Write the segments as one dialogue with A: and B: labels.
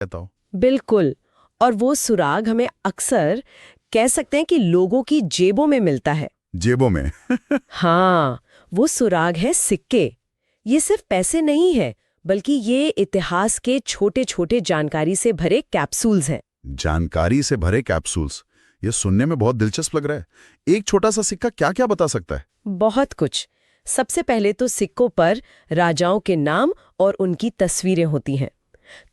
A: कहता हूँ।
B: बिल्कुल। और वो सुराग हमें अक्सर कह सकते हैं कि लोगों की जेबों में मिलता है।
A: जेबों में।
B: हाँ, वो सुराग है सिक्के। ये सिर्फ पैसे नहीं है, बल्कि ये इतिहास के छोटे छोटे जानकारी से भरे कैप्सूल्स हैं।
A: जानकारी से भरे कैप्सूल्स, ये सुनने में बहुत दिलचस्प लग रहा है। एक छोटा सा सिक्का क्या क्या बता सकता है?
B: बहुत कुछ। सबसे पहले तो सिक्कों पर राजाओं के नाम और उनकी तस्वीरें होती हैं।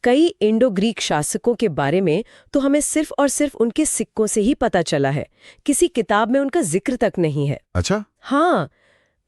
B: कई इंडो ग्रीक शासकों के बारे में तो हमें सिर्फ और सिर्फ उनके सिक्कों से ही पता चला है। किसी किताब में उनका जिक्र तक नहीं है।
A: अच्छा।
B: हाँ,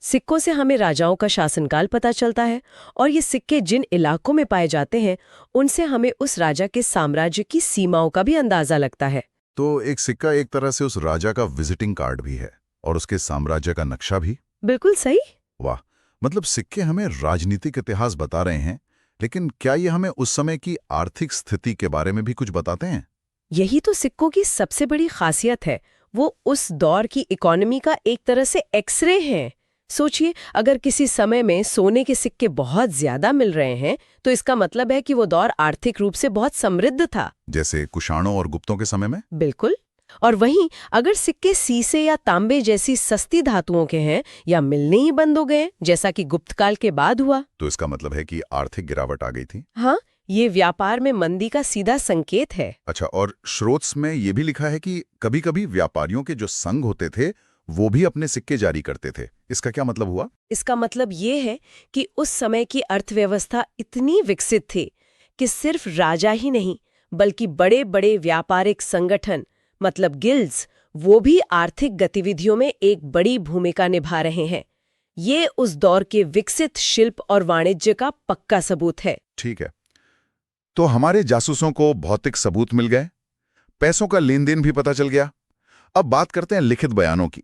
B: सिक्कों से हमें राजाओं का शासनकाल पता चलता है, और ये सिक्के जिन इलाकों में पाए जाते हैं उनसे हमें उस राजा के साम्राज्य की सीमाओं का भी अंदाजा लगता है।
A: तो एक सिक्का एक तरह से उस राजा का विजिटिंग कार्ड भी है और उसके साम्राज्य का नक्शा भी।
B: बिल्कुल सही।
A: वाह, मतलब सिक्के हमें राजनीतिक इतिहास बता रहे हैं, लेकिन क्या ये हमें उस समय की आर्थिक स्थिति के बारे में भी कुछ बताते हैं?
B: यही तो सिक्कों की सबसे बड़ी खासियत है। वो उस दौर की इकोनॉमी का एक तरह से एक्सरे हैं। सोचिए, अगर किसी समय में सोने के सिक्के बहुत ज्यादा मिल रहे हैं, तो इसका मतलब है कि वो दौर आर्थिक रूप से बहुत समृद्ध था।
A: जैसे कुषाणों और गुप्तों के समय में।
B: बिल्कुल। और वहीं अगर सिक्के सीसे या तांबे जैसी सस्ती धातुओं के हैं या मिलने ही बंद हो गए, जैसा कि गुप्त काल के बाद हुआ,
A: तो इसका मतलब है कि आर्थिक गिरावट आ गई थी।
B: हाँ, ये व्यापार में मंदी का सीधा संकेत है।
A: अच्छा, और स्रोत में ये भी लिखा है कि कभी-कभी व्यापारियों के जो संघ होते थे वो भी अपने सिक्के जारी करते थे। इसका क्या मतलब हुआ?
B: इसका मतलब ये है कि उस समय की अर्थव्यवस्था इतनी विकसित थी कि सिर्फ राजा ही नहीं, बल्कि बड़े बड़े व्यापारिक संगठन, मतलब गिल्ड्स, वो भी आर्थिक गतिविधियों में एक बड़ी भूमिका निभा रहे हैं। ये उस दौर के विकसित शिल्प और वाणिज्य का पक्का सबूत है।
A: ठीक है। तो हमारे जासूसों को भौतिक सबूत मिल गए, पैसों का लेन देन भी पता चल गया। अब बात करते हैं लिखित बयानों की।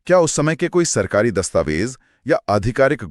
A: क्या उस समय के कोई सरकारी दस्तावेज या आधिकारिक